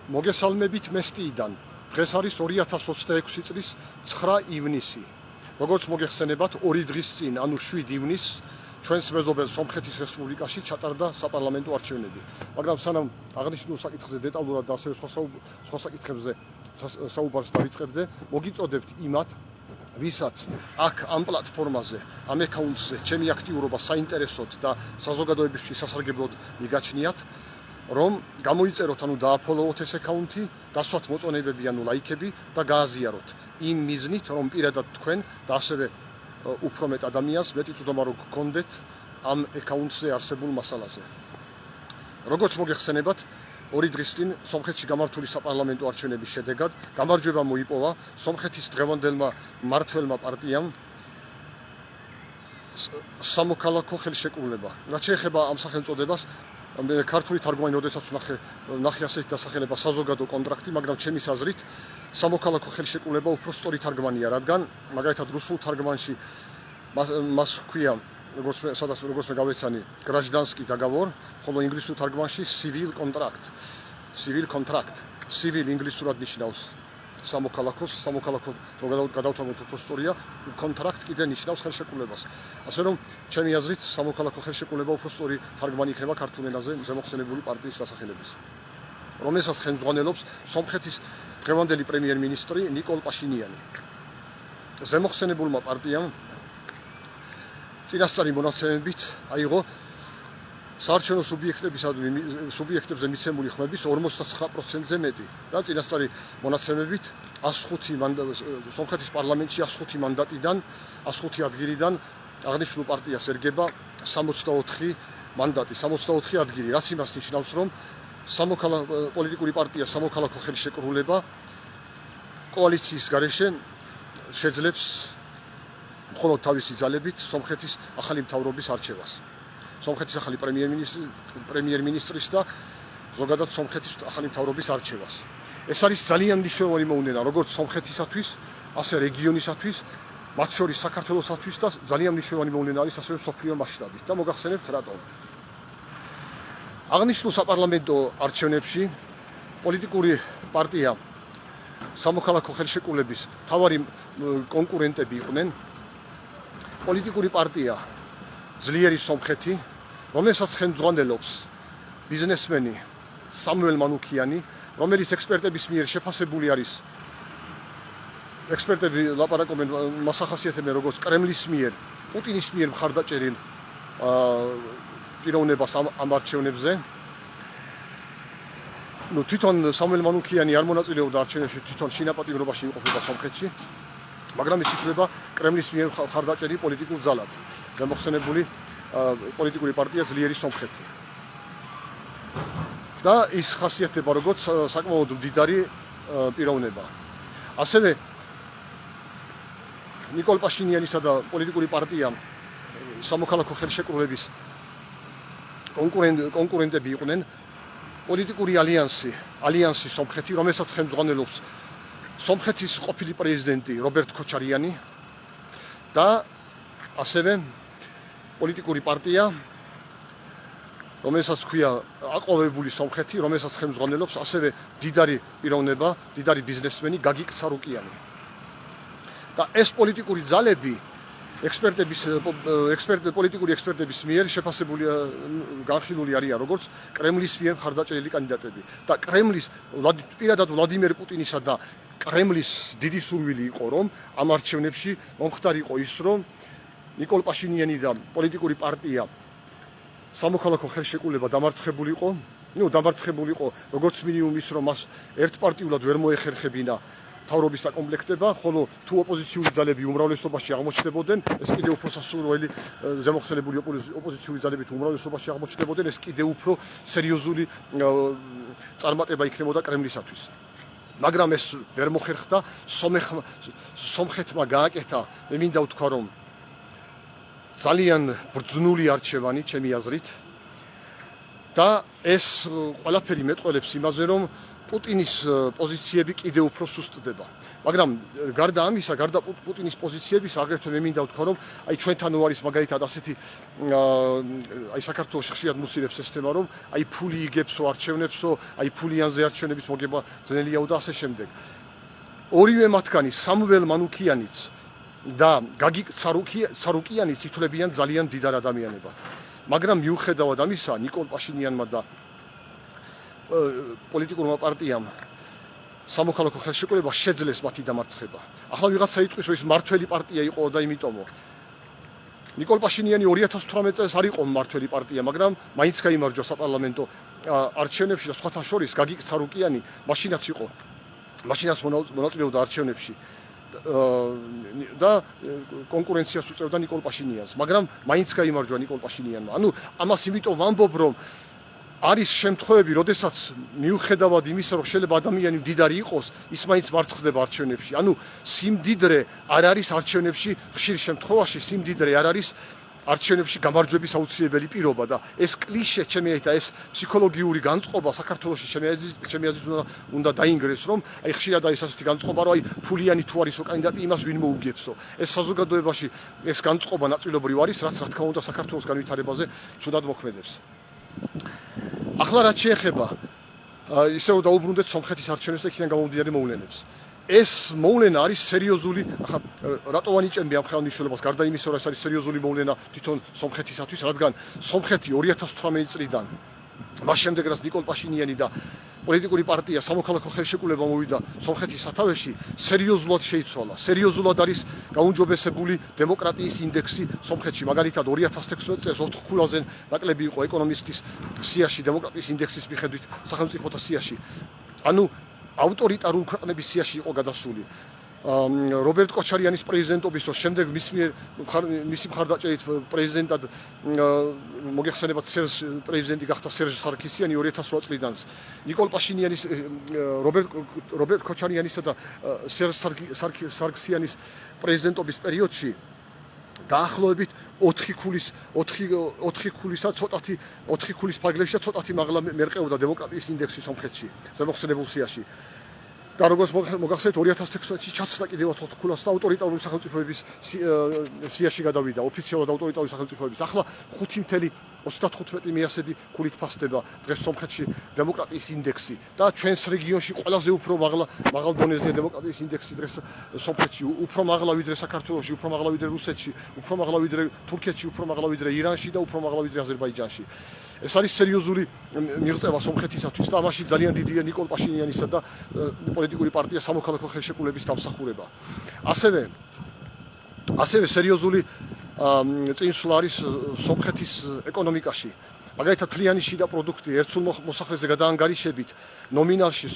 მოგესალმებით მესტიიდან. დღეს არის 2026 წლის 9 ივნისი. როგორც მოგეხსენებათ, 2 დღის წინ, ანუ 7 ივნისს ჩვენს მეზობელ სომხეთის რესპუბლიკაში ჩატარდა საპარლამენტო არჩევნები. მაგრამ სანამ აღნიშნულ საკითხზე დეტალურად და ასევე სხვა საკითხებზე საუბარს დავიწყებდე, მოგიწოდებთ იმათ, ვისაც აქ ამ პლატფორმაზე, ამ აკაუნტზე ჩემი აქტიურობა საინტერესოდ და საზოგადოებისთვის სასარგებლოდ მიგაჩნიათ, რომ გამოიწეროთ, ანუ დააფოლოოთ ეს აკაუნტი, დასვათ მოწონებები, ანუ ლაიქები და გააზიაროთ იმ მიზნით, რომ პირადად თქვენ და ასევე უფრო მეტ ადამიანს მეტი წვდომა რო გქონდეთ ამ აკაუნტზე არსებულ მასალაზე. როგორც მოგეხსენებათ, 2 დღის წინ სომხეთში გამართული საპარლამენტო არჩევნების შედეგად გამარჯვება მოიპოვა სომხეთის დღევანდელმა მმართველმა პარტიამ სამოქალაქო ხელშეკრულება. რაც შეეხება ამ სახელწოდებას, ქართული თარგმანი როდესაც ნახე ასეთი დასახელება საზოგადო კონტრაქტი, მაგრამ ჩემის აზრით სამოქალაქო ხელშეკრულება უფრო სწორი თარგმანია, რადგან მაგალითად რუსულ თარგმანში მას ჰქვია, როგორც მე გავეცანი, გრაჟდანსკი დაგავორ, ხოლო ინგლისურ თარგმანში civil contract. civil ინგლისურად ნიშნავს სამოქალაქოს, სამოქალაქო რო გადავთვალოთ უფრო სწორია, კონტრაქტ კიდე ნიშნავს ხელშეკრულებას. ასე რომ ჩემი აზრით სამოქალაქო ხელშეკრულება უფრო სწორი თარგმანი იქნება ქართულ ენაზე ზემოხსენებული პარტიის დასახელების, რომელსაც ხელმძღვანელობს სომხეთის დღევანდელი პრემიერ-მინისტრი ნიკოლ პაშინიანი. ზემოხსენებულმა პარტიამ წინასწარი მონაცემებით აიღო საარჩევნო სუბიექტებზე მიცემული ხმების 59%-ზე მეტი და წინასწარი მონაცემებით 105 სომხეთის პარლამენტში 105 მანდატიდან 105 ადგილიდან აღნიშნულ პარტიას ერგება 64 მანდატი, 64 ადგილი, რაც იმას ნიშნავს, რომ პოლიტიკური პარტია სამოქალაქო ხელშეკრულება კოალიციის გარეშე შეძლებს მხოლოდ თავისი ძალებით სომხეთის ახალი მთავრობის არჩევას. სომხეთის ახალი პრემიერ-მინისტრის და ზოგადად სომხეთის ახალი მთავრობის არჩევას. ეს არის ძალიან მნიშვნელოვანი მოვლენა, როგორც სომხეთისათვის, ასე რეგიონისათვის, მათ შორის საქართველოსათვის და ძალიან მნიშვნელოვანი მოვლენა არის ასევე მსოფლიო მასშტაბით. და მოგახსენებთ რატომ. აღნიშნულ საპარლამენტო არჩევნებში პოლიტიკური პარტია სამოქალაქო ხელშეკრულების მთავარი კონკურენტები იყვნენ პოლიტიკური პარტია ძლიერი სომხეთი, რომელსაც ხელმძღვანელობს ბიზნესმენი სამუელ მანუქიანი, რომელიც ექსპერტების მიერ შეფასებული არის. ექსპერტები ლაპარაკობენ, მას ახასიათებენ როგორც კრემლის მიერ, პუტინის მიერ მხარდაჭერილ პიროვნებას ამ არჩევნებზე. თვითონ სამუელ მანუქიანი არ მონაწილეობდა არჩევნებში, თვითონ შინაპატიმრობაში იმყოფება სომხეთში, მაგრამ ის ითვლება კრემლის მიერ მხარდაჭერილ პოლიტიკურ ძალად. გამოხსენებული პოლიტიკური პარტია ძლიერი სომხეთი. და ის ხასიათდება როგორც საკმაოდ მდიდარი პიროვნება. ასევე ნიკოლ პაშინიანისა და პოლიტიკური პარტია სამოქალაქო ხელშეკრულების კონკურენტები იყვნენ პოლიტიკური ალიანსი სომხეთი, რომელსაც ხელმძღვანელობს სომხეთის ყოფილი პრეზიდენტი რობერტ ქოჩარიანი და ასევე პოლიტიკური პარტია, რომელსაც ჰქვია აყოვებული სომხეთი, რომელსაც ხელმძღვანელობს ასევე დიდარი პიროვნება, დიდარი ბიზნესმენი გაგიკ ცარუკიანი. და ეს პოლიტიკური ძალები პოლიტიკური ექსპერტების მიერ შეფასებული განხილული არიან როგორც კრემლის მიერ მხარდაჭერილი კანდიდატები. და კრემლის პირადად ვლადიმერ პუტინისა და კრემლის დიდი სურვილი იყო, რომ ამ არჩევნებში მომხდარიყო ის, რომ ნიკოლ პაშინიანი და პოლიტიკური პარტია სამოქალაქო ხელშეკრულება დამარცხებულიყო, დამარცხებულიყო როგორც მინიმუმ ის, რომ მას ერთპარტიულად ვერ მოეხერხებინა მთავრობის საკომპლექტება, ხოლო თუ ოპოზიციური ძალები უმრავლესობაში აღმოჩნდებოდნენ, ეს კიდევ უფრო სასურველი ზემოხსენებული ოპოზიციური ძალები თუ უმრავლესობაში აღმოჩნდებოდნენ, ეს კიდევ უფრო სერიოზული წარმატება იქნებოდა კრემლისათვის. მაგრამ ეს ვერ მოხერხდა, სომხეთმა გააკეთა, მე მინდა ვთქვა, რომ ძალიან ბრძნული არჩევანი, ჩემი აზრით, და ეს ყველაფერი მეტყველებს იმაზე, რომ პუტინის პოზიციები კიდევ უფრო სუსტდება. მაგრამ გარდა ამისა, გარდა პუტინის პოზიციების, აგრეთვე მე მინდა ვთქვა, რომ აი ჩვენთან არის მაგალითად ასეთი აი საქართველოს ხშირად მუსილებს ეს თემა, რომ აი ფული იგებსო, არჩევნებსო, აი ფულიანზე არჩევნების მოგება ძნელიაო და ასე შემდეგ. ორივე მათგანი, სამუელ მანუქიანიც და გაგიკ სარუკიანიც ითვლებიან ძალიან დიდარ ადამიანებად. მაგრამ მიუხედავად ამისა, ნიკოლ პაშინიანმა და პოლიტიკურმა პარტიამ სამოქალაქო ხელშეკრულება შეძლეს მათი დამარცხება. ახლა ვიღაცა იტყვის, რომ ის მართველი პარტია იყო და იმიტომო. ნიკოლ პაშინიანი 2018 წელს არ იყო მართველი პარტია, მაგრამ მაინც გაიმარჯვა საპარლამენტო არჩევნებში და სხვათა შორის გაგიკ სარუკიანი მაშინაც იყო. მაშინაც მონაწილეობდა არჩევნებში და კონკურენციას უწევდა ნიკოლ პაშინიანს, მაგრამ მაინც გაიმარჯვა ნიკოლ პაშინიანმა. ანუ ამას იმიტომ ვამბობ, რომ არის შემთხვევები, როდესაც მიუხედავად იმისა, რომ შეიძლება ადამიანი მდიდარი იყოს, ის მაინც მარცხდება არჩევნებში. ანუ სიმდიდრე არ არის არჩევნებში, ხშირ შემთხვევაში სიმდიდრე არ არის არჩევნებში გამარჯვების აუცილებელი პირობა და ეს კლიშე, ჩემი აზრით, ეს ფსიქოლოგიური განწყობა საქართველოში ჩემი აზრით უნდა დაინგრეს, რომ აი ხშირად არის ასეთი განწყობა, რომ აი ფულიანი თუ არისო კანდიდატი, იმას ვინ მოუგებსო. ეს საზოგადოებაში ეს განწყობა ნაწილობრივ არის, რაც რა თქმა უნდა საქართველოს განვითარებაზე ცუდად მოქმედებს. ახლა რაც შეეხება ისევ დაუბრუნდეთ სომხეთის არჩევნებს და იქიდან გამომდინარე მოვლენებს. ეს მოვლენა არის სერიოზული, ახლა რატო ვანიჭებდი ამ ხელმისაწვდომას, გარდა იმისა, რომ ეს არის სერიოზული მოვლენა თვითონ სომხეთისათვის, რადგან სომხეთი 2018 წლიდან მას შემდეგ რაც ნიკოლ პაშინიანი და პოლიტიკური პარტია სამოქალაქო ხელშეკრულება მოვიდა სომხეთის სათავეში, სერიოზულად შეიცვალა. სერიოზულად არის გაუმჯობესებული დემოკრატიის ინდექსი სომხეთში. მაგალითად 2016 წელს 4 ქულაზე ნაკლები იყო ეკონომისტის სიაში დემოკრატიის ინდექსის მიხედვით სახელმწიფოთა სიაში. ანუ ავტორიტარულ ქვეყნების სიაში იყო გადასული. რობერტ კოჩარიანის პრეზიდენტობის შემდეგ მისი მხარდაჭერით პრეზიდენტად მოგეხსენებათ პრეზიდენტი გახდა სერჟ სარქისიანი 2008 წლიდან. ნიკოლ პაშინიანის, რობერტ კოჩარიანისა და სერჟ სარქისიანის პრეზიდენტობის პერიოდში დაახლოებით 4 ქულის ფარგლებში ცოტათი მაღლა მერყეოდა დემოკრატიის ინდექსი სომხეთში, ზემოხსენებულ სიაში. და როგორც მოგახსენეთ 2016 წელს ჩაცდა კიდევ 4 ქულას და ავტორიტარული სახელმწიფოების სიაში გადავიდა, ოფიციალურად ავტორიტარული სახელმწიფოების. ახლა 5.35 მიასედი ქულით ფასდება დღეს სომხეთში დემოკრატიის ინდექსი და ჩვენს რეგიონში ყველაზე უფრო მაღალ დონეზეა დემოკრატიის ინდექსი დღეს სომხეთში, უფრო მაღლა ვიდრე საქართველოში, უფრო მაღლა ვიდრე რუსეთში, უფრო მაღლა ვიდრე თურქეთში, უფრო მაღლა ვიდრე ირანში და უფრო მაღლა ვიდრე აზერბაიჯანში. ეს არის სერიოზული მიღწევა სომხეთისათვის და ამაში ძალიან დიდია ნიკოლ პაშინიანისა და პოლიტიკური პარტია სამოქალაქო ხელშეკრულების დამსახურება. ასევე სერიოზული წინსვლა არის სომხეთის ეკონომიკაში. მაგალითად, მთლიანი შიდა პროდუქტი ერთსულ მოსახლეზე გადაანგარიშებით ნომინალში